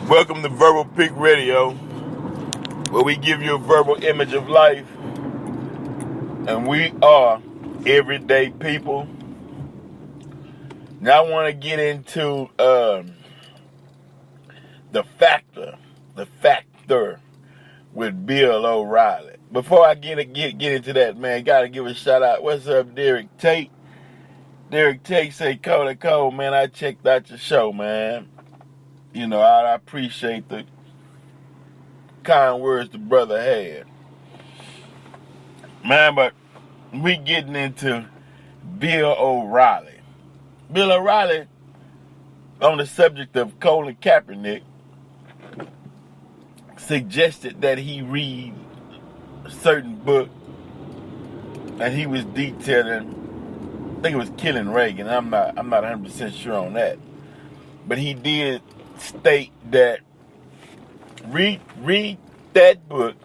Welcome to Verbal Pig Radio, where we give you a verbal image of life, and we are everyday people. Now I want to get into the factor with Bill O'Reilly. Before I get into that, man, gotta give a shout out. What's up, Derek Tate? Derek Tate say, Cole, man, I checked out your show, man. You know, I appreciate the kind words the brother had. Man, but we getting into Bill O'Reilly. Bill O'Reilly, on the subject of Colin Kaepernick, suggested that he read a certain book, and he was detailing, I think it was Killing Reagan. I'm not 100% sure on that. But he did state that read that book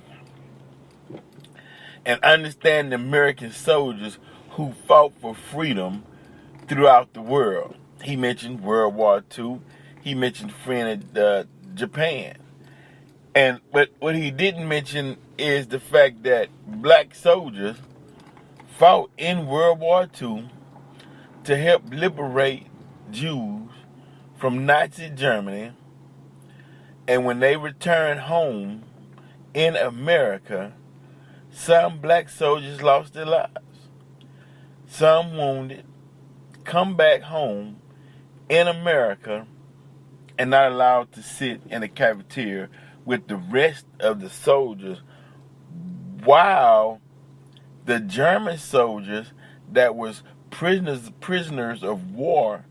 and understand the American soldiers who fought for freedom throughout the world. He mentioned World War II. He mentioned Japan. But what he didn't mention is the fact that black soldiers fought in World War II to help liberate Jews from Nazi Germany, and when they returned home in America, some black soldiers lost their lives. Some wounded, come back home in America and not allowed to sit in the cafeteria with the rest of the soldiers, while the German soldiers that was prisoners of war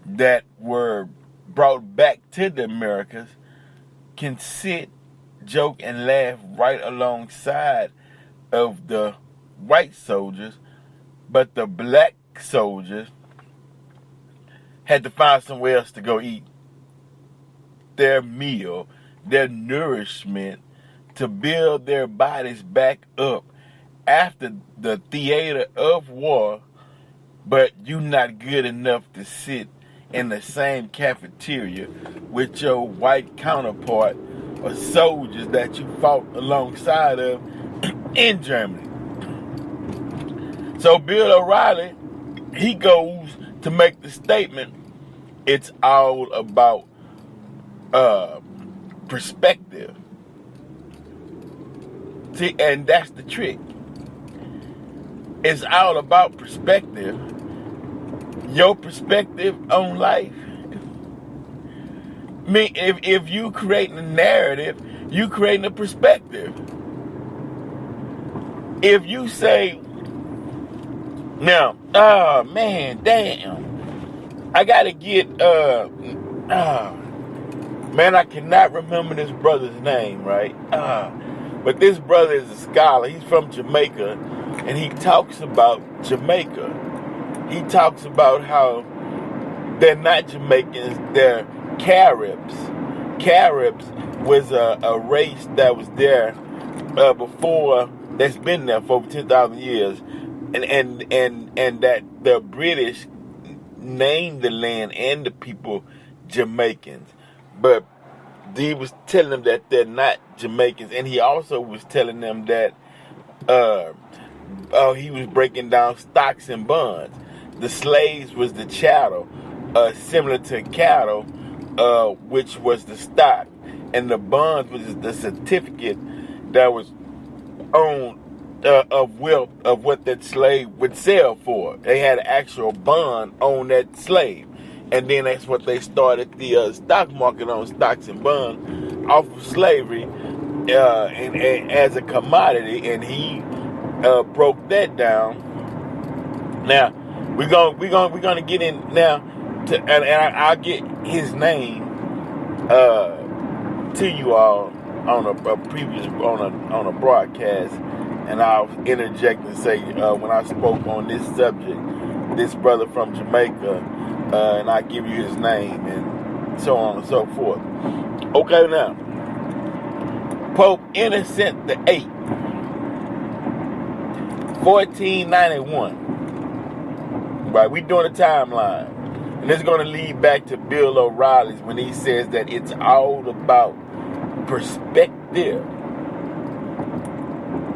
that were brought back to the Americas can sit, joke, and laugh right alongside of the white soldiers, but the black soldiers had to find somewhere else to go eat their meal, their nourishment, to build their bodies back up after the theater of war. But you're not good enough to sit in the same cafeteria with your white counterpart or soldiers that you fought alongside of in Germany. So Bill O'Reilly, he goes to make the statement, it's all about perspective. See, and that's the trick. It's all about perspective. Your perspective on life. If you creating a narrative, you creating a perspective. If you say, now, oh man, damn, I gotta get, man, I cannot remember this brother's name, right? But this brother is a scholar. He's from Jamaica, and he talks about Jamaica. He talks about how they're not Jamaicans, they're Caribs. Caribs was a race that was there before, that's been there for over 10,000 years, and that the British named the land and the people Jamaicans. But he was telling them that they're not Jamaicans, and he also was telling them that he was breaking down stocks and bonds. The slaves was the chattel, similar to cattle, which was the stock, and the bonds was the certificate that was owned of wealth of what that slave would sell for. They had an actual bond on that slave, and then that's what they started the stock market on, stocks and bonds, off of slavery, and as a commodity, and he broke that down. Now we're gonna get in now to, and I'll get his name to you all on a previous on a broadcast, and I'll interject and say when I spoke on this subject, this brother from Jamaica, and I give you his name and so on and so forth. Okay, now Pope Innocent the VIII, 1491. Right, we doing a timeline. And it's going to lead back to Bill O'Reilly's when he says that it's all about perspective.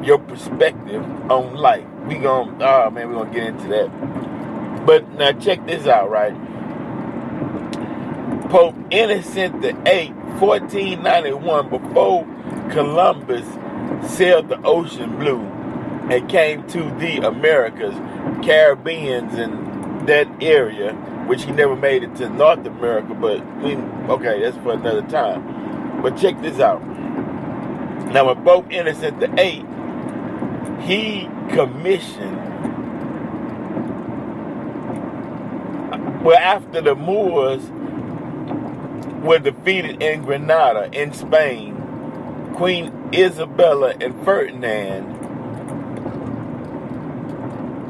Your perspective on life. We're going to get into that. But now check this out, right? Pope Innocent VIII, 1491, before Columbus sailed the ocean blue and came to the Americas, Caribbeans and that area, which he never made it to North America, but that's for another time. But check this out. Now with Pope Innocent VIII, he commissioned, after the Moors were defeated in Granada in Spain, Queen Isabella and Ferdinand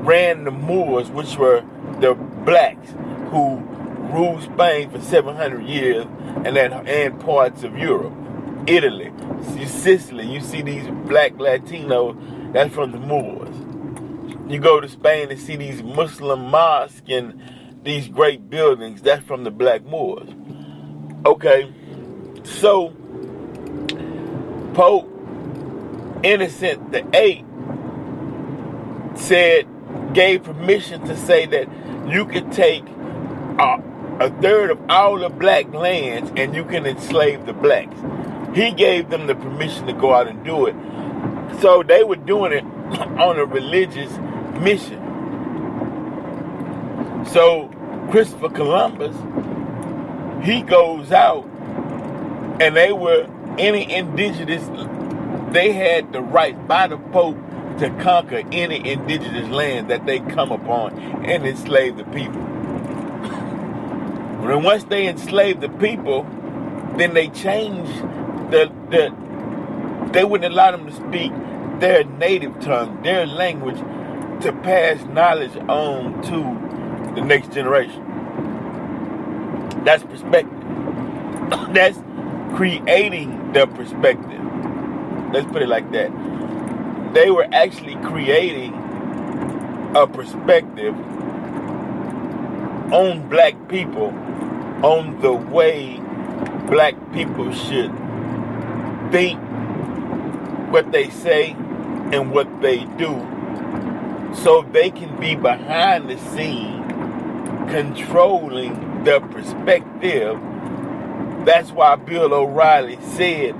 ran the Moors, which were the blacks who ruled Spain for 700 years and parts of Europe. Italy, Sicily, you see these black Latinos, that's from the Moors. You go to Spain and see these Muslim mosques and these great buildings, that's from the black Moors. Okay, so Pope Innocent VIII gave permission to say that you could take a third of all the black lands and you can enslave the blacks. He gave them the permission to go out and do it. So they were doing it on a religious mission. So Christopher Columbus, he goes out, and any indigenous, they had the right by the Pope to conquer any indigenous land that they come upon and enslave the people. And once they enslaved the people, then they changed they wouldn't allow them to speak their native tongue, their language, to pass knowledge on to the next generation. That's perspective. That's creating the perspective. Let's put it like that. They were actually creating a perspective on black people, on the way black people should think, what they say, and what they do, so they can be behind the scene controlling the perspective. That's why Bill O'Reilly said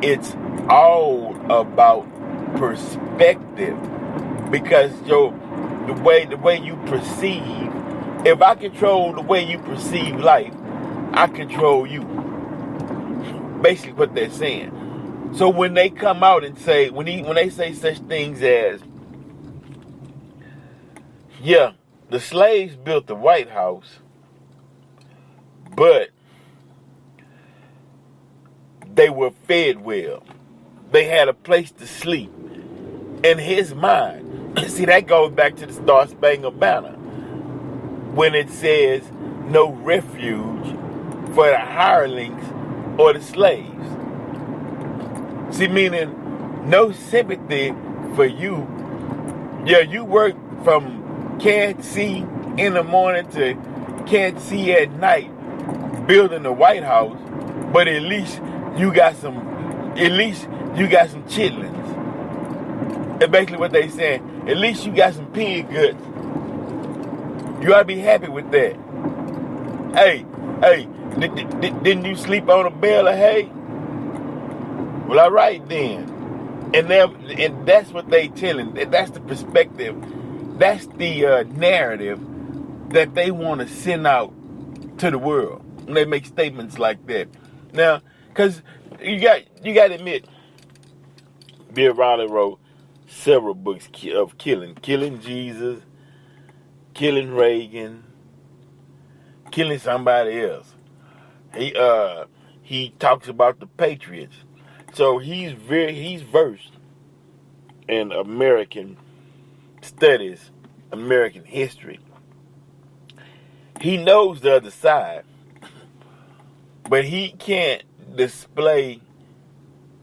it's all about perspective, because the way you perceive, if I control the way you perceive life, I control you. Basically what they're saying. So when they come out and say, when they say such things as, yeah, the slaves built the White House, but they were fed well. They had a place to sleep. In his mind, see, that goes back to the Star Spangled Banner, when it says no refuge for the hirelings or the slaves. See, meaning no sympathy for you. Yeah, you work from can't see in the morning to can't see at night building the White House, but at least you got some chitlins. That's basically what they saying. At least you got some pig guts. You ought to be happy with that. Hey, didn't you sleep on a bale of hay? Well, all right then. And that's what they telling. That's the perspective. That's the narrative that they want to send out to the world when they make statements like that. Now, because you got to admit, Bill O'Reilly wrote several books of killing Jesus, killing Reagan, killing somebody else. He talks about the Patriots. So he's versed in American studies, American history. He knows the other side, but he can't display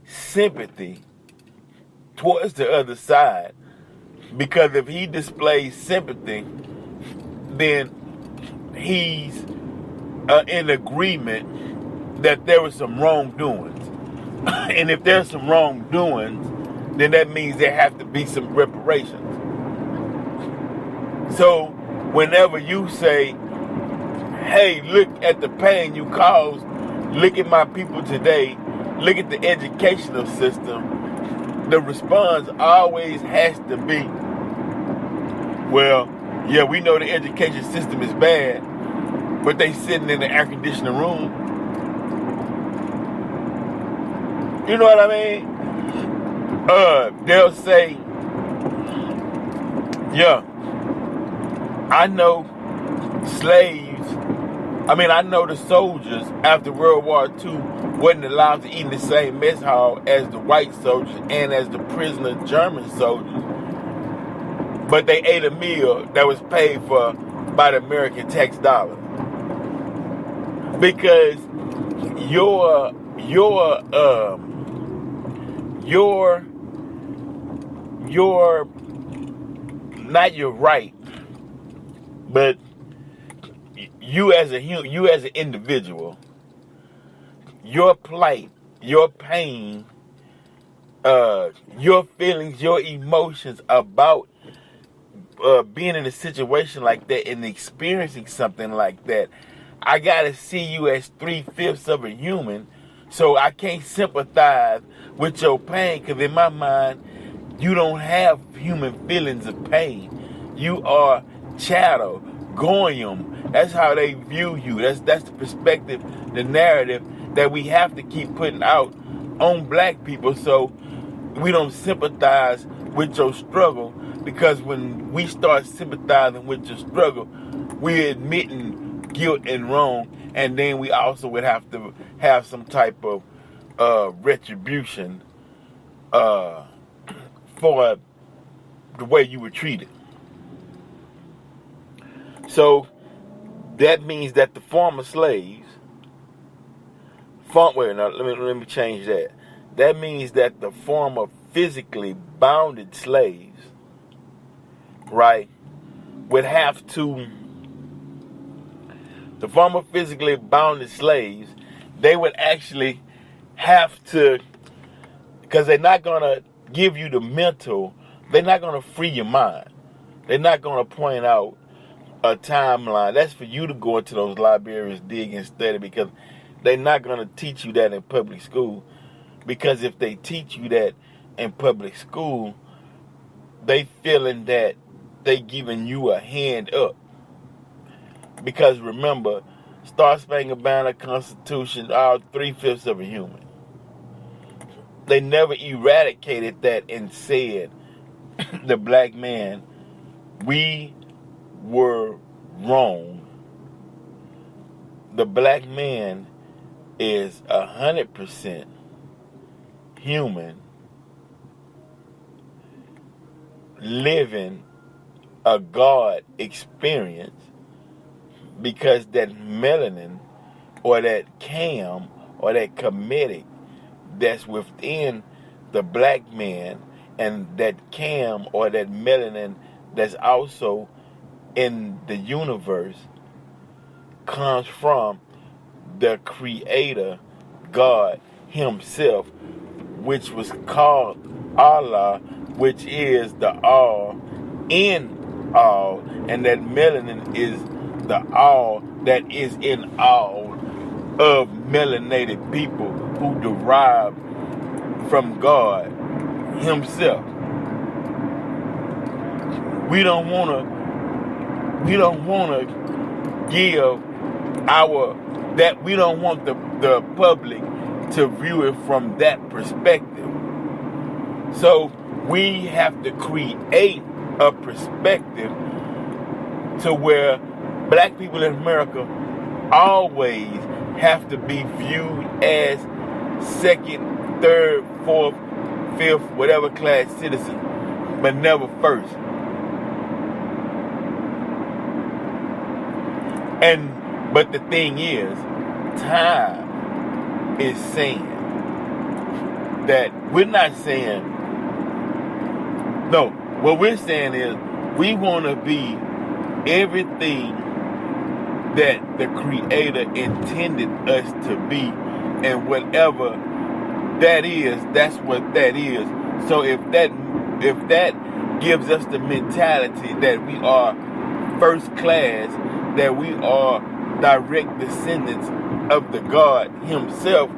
sympathy towards the other side, because if he displays sympathy, then he's in agreement that there was some wrongdoings. And if there's some wrongdoings, then that means there have to be some reparations. So whenever you say, hey, look at the pain you caused, look at my people today, look at the educational system, the response always has to be, well, yeah, we know the education system is bad, but they sitting in the air conditioning room. You know what I mean? They'll say, yeah, I know I know the soldiers after World War II wasn't allowed to eat in the same mess hall as the white soldiers and as the prisoner German soldiers. But they ate a meal that was paid for by the American tax dollar. Because not your right, but you as an individual, your plight, your pain, your feelings, your emotions about being in a situation like that and experiencing something like that, I gotta see you as 3/5 of a human, so I can't sympathize with your pain, because in my mind, you don't have human feelings of pain. You are chattel, goyim. That's how they view you. That's the perspective, the narrative that we have to keep putting out on black people, so we don't sympathize with your struggle, because when we start sympathizing with your struggle, we're admitting guilt and wrong, and then we also would have to have some type of retribution for the way you were treated. So that means that the former slaves, let me change that. That means that the former physically bounded slaves, right, would have to, the former physically bounded slaves, they would actually have to, because they're not going to give you the mental, they're not going to free your mind. They're not going to point out a timeline. That's for you to go into those libraries, dig and study, because they're not going to teach you that in public school. Because if they teach you that in public school, they feeling that they giving you a hand up. Because remember, Star Spangled Banner, Constitution, all 3/5 of a human. They never eradicated that and said, the black man, we were wrong. The black man is 100% human, living a God experience, because that melanin or that cam or that comedic that's within the black man, and that cam or that melanin that's also in the universe, comes from the creator, God himself, which was called Allah, which is the all in all, and that melanin is the all that is in all of melanated people who derive from God himself. We don't want to give we don't want the public to view it from that perspective. So we have to create a perspective to where black people in America always have to be viewed as second, third, fourth, fifth, whatever class citizens, but never first. But the thing is, time is saying that we're not saying, no, what we're saying is we want to be everything that the Creator intended us to be, and whatever that is, that's what that is. So if that gives us the mentality that we are first class, that we are direct descendants of the God Himself,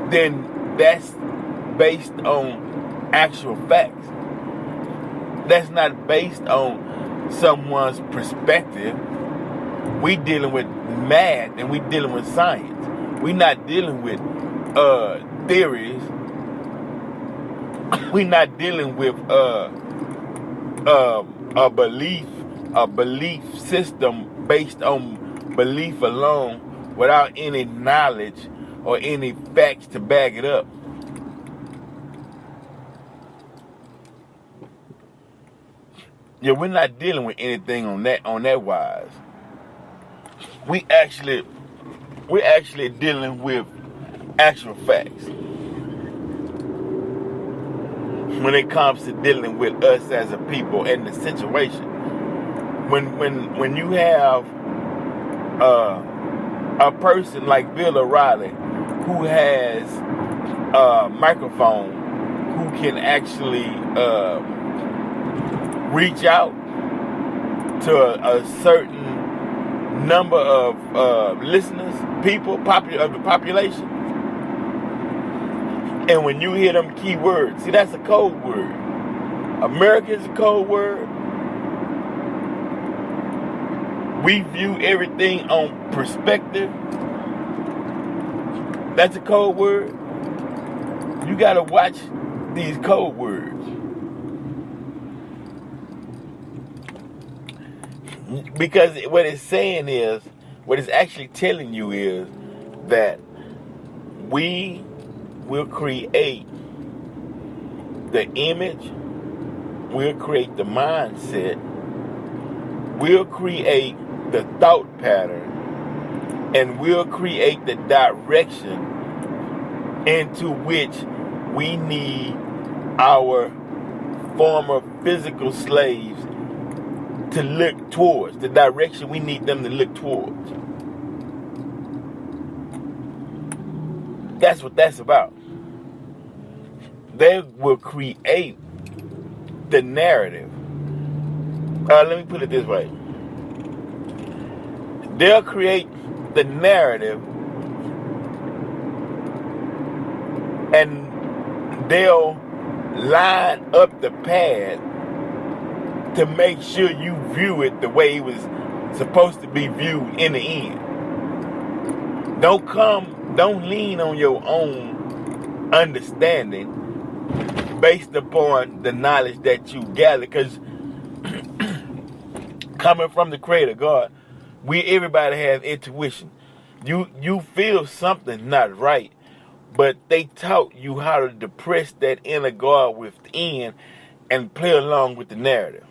then that's based on actual facts. That's not based on someone's perspective. We dealing with math and we dealing with science. We not dealing with theories. We not dealing with a belief system based on belief alone, without any knowledge or any facts to back it up. Yeah, we're not dealing with anything on that wise. We're actually dealing with actual facts when it comes to dealing with us as a people and the situation. When you have a person like Bill O'Reilly who has a microphone, who can actually reach out to a certain number of listeners, people, of the population. And when you hear them key words, see, that's a code word. America is a code word. We view everything on perspective. That's a code word. You got to watch these code words. Because what it's saying is, what it's actually telling you is that we will create the image, we'll create the mindset, we'll create the thought pattern, and we'll create the direction into which we need our former physical slaves to look towards, the direction we need them to look towards. That's what that's about. They will create the narrative. Let me put it this way. They'll create the narrative, and they'll line up the pad to make sure you view it the way it was supposed to be viewed in the end. Don't lean on your own understanding based upon the knowledge that you gather, because coming from the Creator God, everybody has intuition. You feel something not right, but they taught you how to depress that inner God within and play along with the narrative.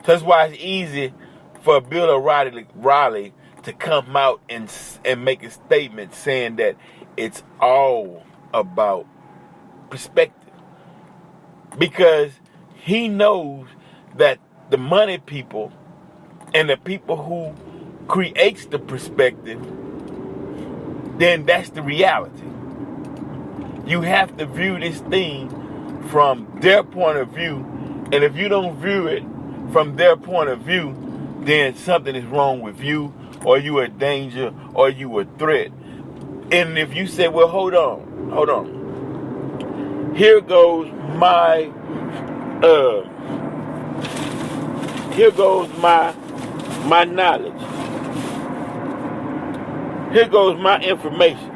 So that's why it's easy for Bill O'Reilly to come out and make a statement saying that it's all about perspective. Because he knows that the money people and the people who creates the perspective, then that's the reality. You have to view this thing from their point of view, and if you don't view it from their point of view, then something is wrong with you, or you are a danger, or you a threat. And if you say, well, hold on. Here goes my knowledge. Here goes my information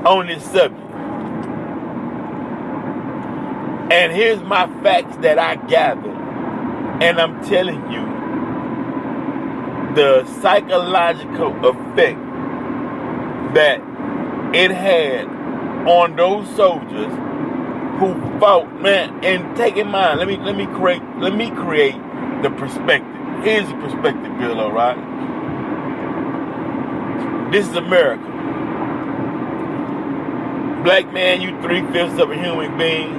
on this subject. And here's my facts that I gathered. And I'm telling you the psychological effect that it had on those soldiers who fought, man. And take in mind, let me create the perspective. Here's the perspective, Bill O'Reilly. This is America. Black man, you 3/5 of a human being.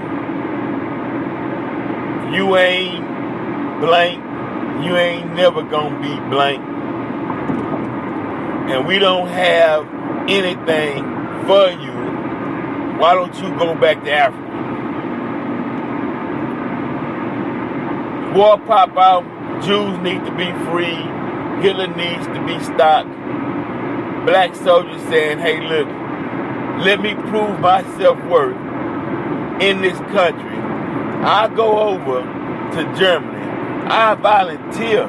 You ain't blank. You ain't never gonna be blank. And we don't have anything for you. Why don't you go back to Africa? War pop out. Jews need to be free. Hitler needs to be stopped. Black soldiers saying, hey, look, let me prove my self-worth in this country. I go over to Germany. I volunteer.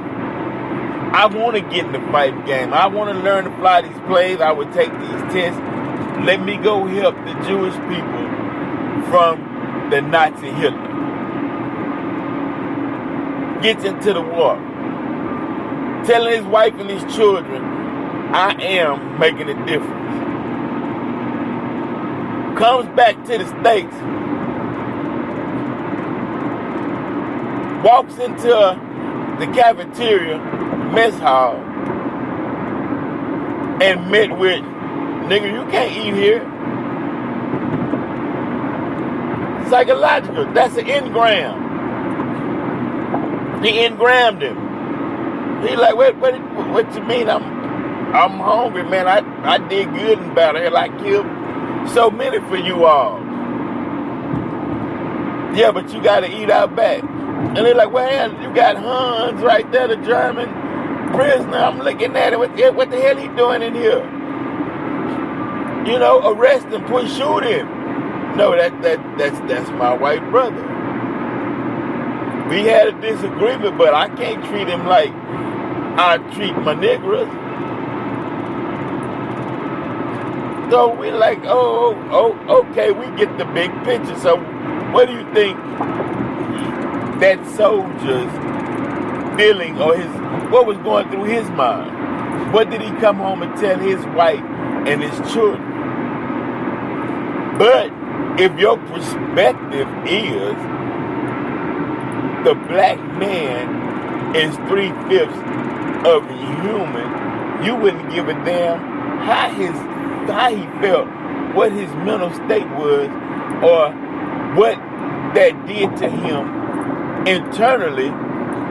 I want to get in the fighting game. I want to learn to fly these planes. I would take these tests. Let me go help the Jewish people from the Nazi Hitler. Gets into the war. Telling his wife and his children, I am making a difference. Comes back to the States. Walks into the cafeteria, mess hall, and met with, nigga, you can't eat here. Psychological, that's an engram. He engrammed him. He like, what you mean? I'm hungry, man. I did good in battle. Hell, I killed so many for you all. Yeah, but you got to eat out back. And they're like, well, you got Hans right there, the German prisoner. I'm looking at him. What the hell he doing in here? You know, arrest him, shoot him. No, that's my white brother. We had a disagreement, but I can't treat him like I treat my niggas. So we like, okay, we get the big picture. So what do you think that soldier's feeling or what was going through his mind? What did he come home and tell his wife and his children? But if your perspective is the black man is 3/5 of a human, you wouldn't give a damn how he felt, what his mental state was, or what that did to him internally,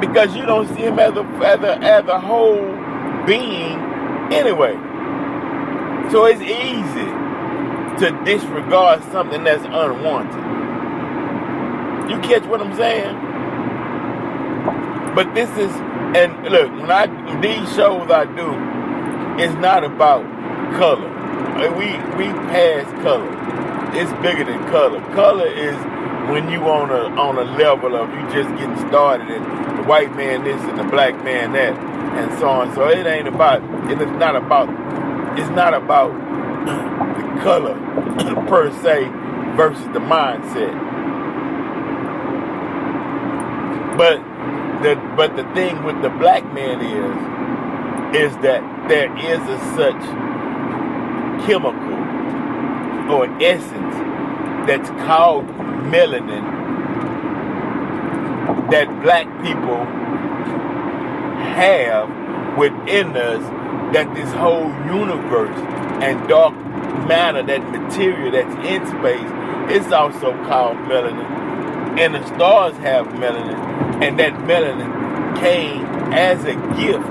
because you don't see him as a whole being anyway. So it's easy to disregard something that's unwanted. You catch what I'm saying? But this is, and look, these shows I do, it's not about color. We pass color. It's bigger than color. Color is when you on a level of you just getting started, and the white man this and the black man that, and so on. So it's not about the color per se versus the mindset. But the thing with the black man is that there is a such chemical or essence that's called melanin that black people have within us, that this whole universe and dark matter, that material that's in space, is also called melanin. And the stars have melanin, and that melanin came as a gift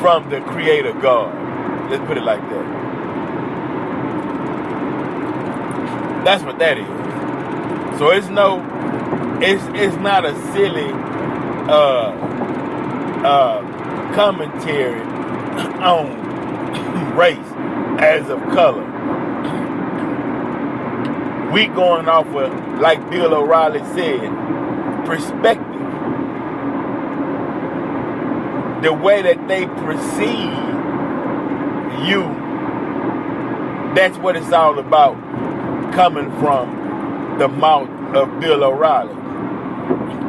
from the Creator God. Let's put it like that. That's what that is. So it's not a silly commentary on race as of color. We going off of, like Bill O'Reilly said, perspective. The way that they perceive you, that's what it's all about, coming from the mouth of Bill O'Reilly.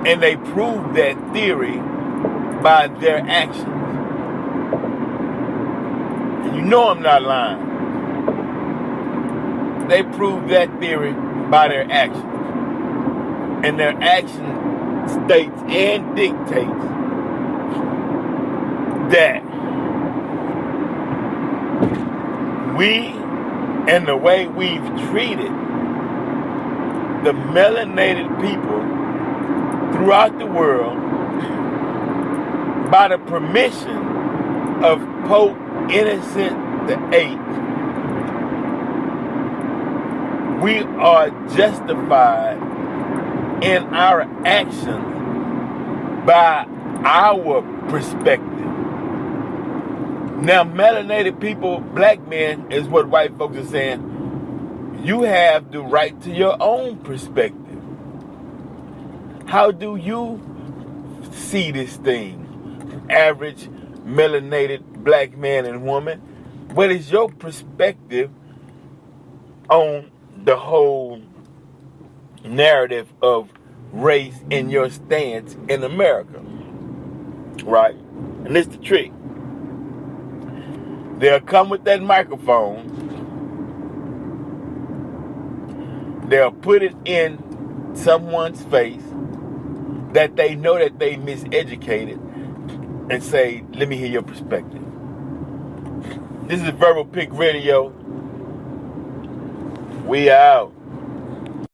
And they prove that theory by their actions. And you know I'm not lying. They prove that theory by their actions. And their action states and dictates that we, and the way we've treated the melanated people throughout the world, by the permission of Pope Innocent VIII, we are justified in our actions by our perspective. Now, melanated people, black men, is what white folks are saying. You have the right to your own perspective. How do you see this thing? Average melanated black man and woman. What is your perspective on the whole narrative of race and your stance in America? Right? And this is the trick. They'll come with that microphone. They'll put it in someone's face that they know that they miseducated and say, let me hear your perspective. This is Verbal Pick Radio. We out.